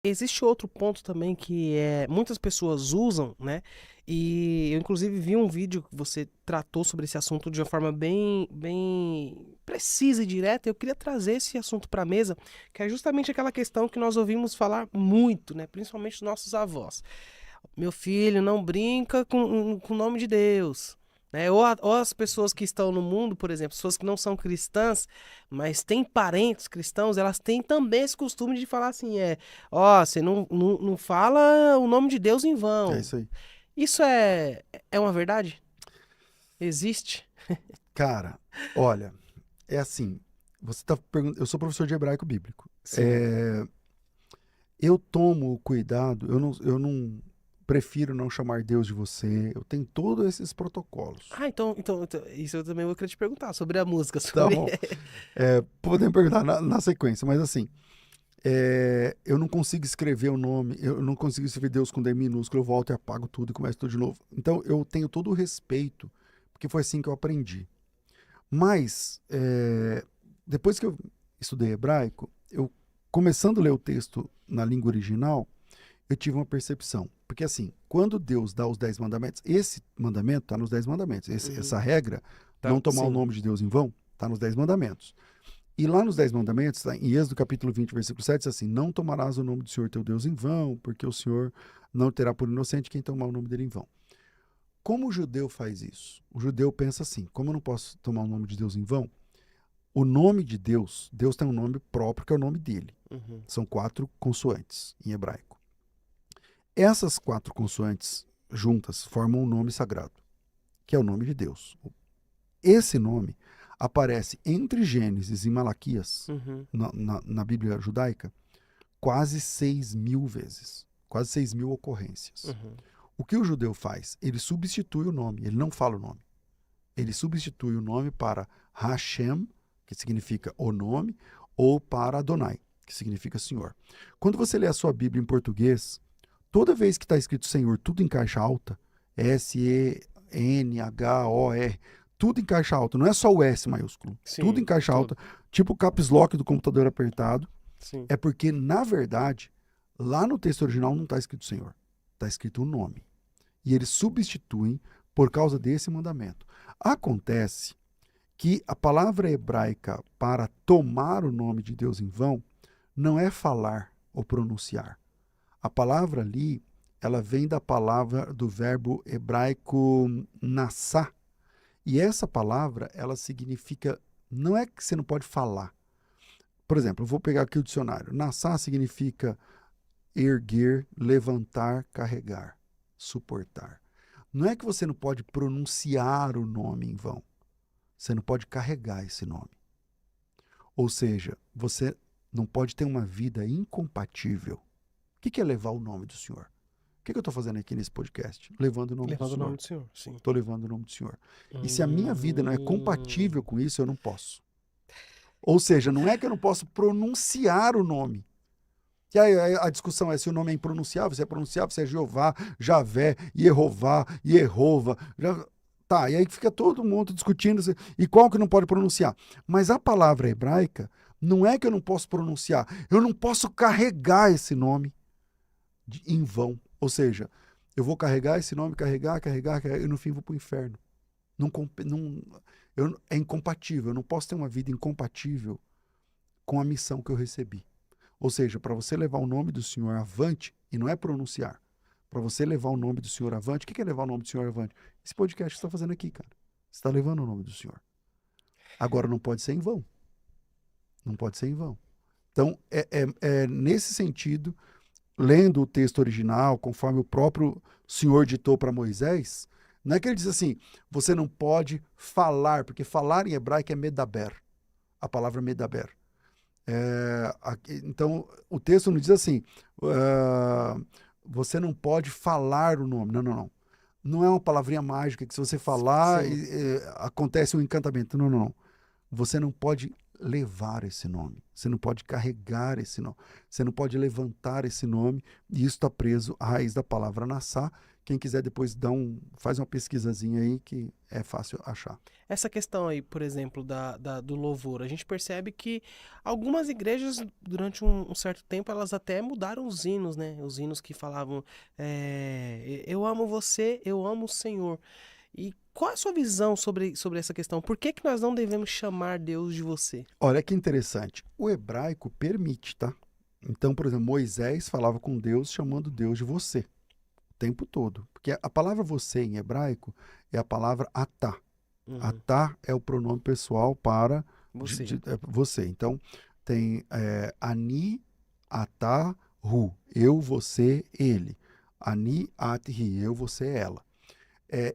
Existe outro ponto também que muitas pessoas usam, né? E eu inclusive vi um vídeo que você tratou sobre esse assunto de uma forma bem precisa e direta. Eu queria trazer esse assunto para a mesa, que é justamente aquela questão que nós ouvimos falar muito, né? Principalmente os nossos avós. Meu filho, não brinca com o nome de Deus. Né? Ou as pessoas que estão no mundo, por exemplo, pessoas que não são cristãs, mas têm parentes cristãos, elas têm também esse costume de falar assim, ó, você não fala o nome de Deus em É vão. isso aí. Isso é uma verdade? Existe? Cara, olha, é assim, você tá perguntando, eu sou professor de hebraico bíblico. Sim. Eu tomo cuidado, eu não prefiro não chamar Deus de você. Eu tenho todos esses protocolos. Ah, então, isso eu também vou querer te perguntar sobre a música, Tá sobre... bom? Podemos perguntar na sequência, mas assim, eu não consigo escrever o nome, eu não consigo escrever Deus com D minúsculo, eu volto e apago tudo e começo tudo de novo. Então eu tenho todo o respeito, porque foi assim que eu aprendi. Mas, depois que eu estudei hebraico, eu começando a ler o texto na língua original, eu tive uma percepção. Porque assim, quando Deus dá os 10 mandamentos, esse mandamento está nos 10 mandamentos. Uhum. Essa regra, Tá, não tomar o sim. nome de Deus em vão, está nos 10 mandamentos. E lá nos 10 mandamentos, tá, em Êxodo capítulo 20, versículo 7, diz assim, não tomarás o nome do Senhor teu Deus em vão, porque o Senhor não terá por inocente quem tomar o nome dele em vão. Como o judeu faz isso? O judeu pensa assim, como eu não posso tomar o nome de Deus em vão, o nome de Deus, Deus tem um nome próprio que é o nome dele. Uhum. São 4 consoantes em hebraico. Essas 4 consoantes juntas formam um nome sagrado, que é o nome de Deus. Esse nome aparece entre Gênesis e Malaquias, Uhum. na Bíblia judaica, quase 6.000 vezes. Quase 6.000 ocorrências. Uhum. O que o judeu faz? Ele substitui o nome, ele não fala o nome. Ele substitui o nome para Hashem, que significa o nome, ou para Adonai, que significa Senhor. Quando você lê a sua Bíblia em português, toda vez que está escrito Senhor, tudo em caixa alta, Senhor, tudo em caixa alta, não é só o S maiúsculo, tudo em Sim, caixa todo. alta, tipo o caps lock do computador apertado, Sim. é porque, na verdade, lá no texto original não está escrito Senhor, está escrito o nome. E eles substituem por causa desse mandamento. Acontece que a palavra hebraica para tomar o nome de Deus em vão não é falar ou pronunciar. A palavra ali, ela vem da palavra do verbo hebraico nassá. E essa palavra, ela significa, não é que você não pode falar. Por exemplo, eu vou pegar aqui o dicionário. Nassá significa erguer, levantar, carregar, suportar. Não é que você não pode pronunciar o nome em vão. Você não pode carregar esse nome. Ou seja, você não pode ter uma vida incompatível. O que é levar o nome do Senhor? O que eu estou fazendo aqui nesse podcast? Levando o nome do Levando o nome Senhor. do Senhor, sim. Estou levando o nome do Senhor. E se a minha vida não é Hum, compatível com isso, eu não posso. Ou seja, não é que eu não posso pronunciar o nome. Que aí a discussão é se o nome é impronunciável, se é Jeová, Javé, Yehová, Yehova. Tá, e aí fica todo mundo discutindo e qual que não pode pronunciar. Mas a palavra hebraica não é que eu não posso pronunciar, eu não posso carregar esse nome em vão. Ou seja, eu vou carregar esse nome, carregar, e no fim vou para o inferno. Não, não, é incompatível, eu não posso ter uma vida incompatível com a missão que eu recebi. Ou seja, para você levar o nome do Senhor avante, e não é pronunciar, para você levar o nome do Senhor avante, o que é levar o nome do Senhor avante? Esse podcast que você está fazendo aqui, cara. Você está levando o nome do Senhor. Agora não pode ser em vão. Não pode ser em vão. Então, é nesse sentido, lendo o texto original, conforme o próprio Senhor ditou para Moisés, não é que ele diz assim, você não pode falar, porque falar em hebraico é medaber, a palavra medaber. Então, o texto não diz assim, você não pode falar o nome. Não, não, não. Não é uma palavrinha mágica que se você falar, sim. acontece um encantamento. Não, não, não. Você não pode levar esse nome, você não pode carregar esse nome, você não pode levantar esse nome, e isso está preso à raiz da palavra Nassá. Quem quiser depois faz uma pesquisazinha aí que é fácil achar. Essa questão aí, por exemplo, do louvor, a gente percebe que algumas igrejas, durante um certo tempo, elas até mudaram os hinos, né? Os hinos que falavam, eu amo você, eu amo o Senhor. E qual é a sua visão sobre essa questão? Por que que nós não devemos chamar Deus de você? Olha que interessante, o hebraico permite, tá? Então, por exemplo, Moisés falava com Deus chamando Deus de você, o tempo todo. Porque a palavra você em hebraico é a palavra atá. Uhum. Atá é o pronome pessoal para Você. você. Então, tem ani, atá, hu. Eu, você, ele. Ani, at, ri. Eu, você, ela.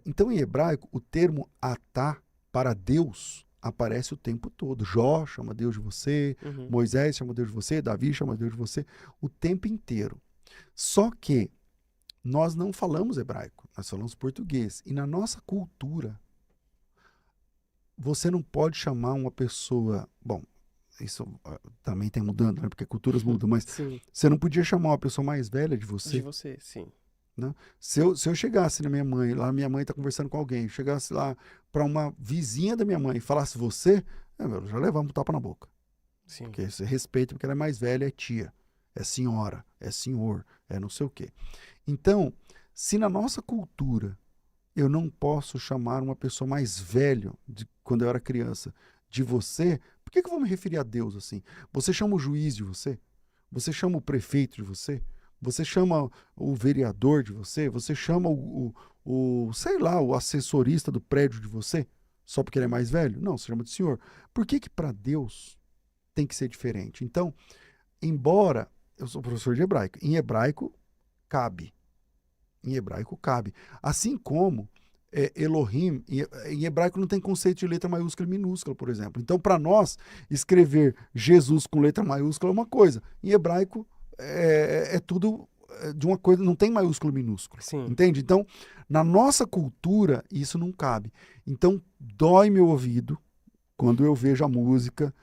Então, em hebraico, o termo atá para Deus aparece o tempo todo. Jó chama Deus de você, Uhum. Moisés chama Deus de você, Davi chama Deus de você, o tempo inteiro. Só que nós não falamos hebraico, nós falamos português. E na nossa cultura, você não pode chamar uma pessoa... Bom, isso também tem mudando, né? Porque culturas mudam, mas Sim, você não podia chamar uma pessoa mais velha de de você. você, sim. Né? Se eu chegasse na minha mãe, lá minha mãe está conversando com alguém, eu chegasse lá para uma vizinha da minha mãe e falasse você, já levamos um tapa na boca. Sim. Porque você respeita, porque ela é mais velha, é tia, é senhora, é senhor, é não sei o quê. Então, se na nossa cultura eu não posso chamar uma pessoa mais velha, quando eu era criança, de você, por que eu vou me referir a Deus assim? Você chama o juiz de você? Você chama o prefeito de você? Você chama o vereador de você? Você chama sei lá, o assessorista do prédio de você? Só porque ele é mais velho? Não, você chama de senhor. Por que para Deus tem que ser diferente? Então, embora eu sou professor de hebraico, em hebraico cabe. Em hebraico cabe. Assim como Elohim, em hebraico não tem conceito de letra maiúscula e minúscula, por exemplo. Então, para nós, escrever Jesus com letra maiúscula é uma coisa. Em hebraico, é tudo de uma coisa, não tem maiúsculo e minúsculo. Sim. Entende? Então, na nossa cultura, isso não cabe. Então, dói meu ouvido quando eu vejo a música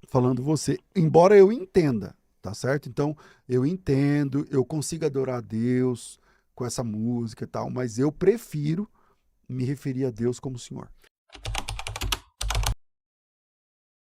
falando você, embora eu entenda, tá certo? Então, eu entendo, eu consigo adorar a Deus com essa música e tal, mas eu prefiro me referir a Deus como Senhor.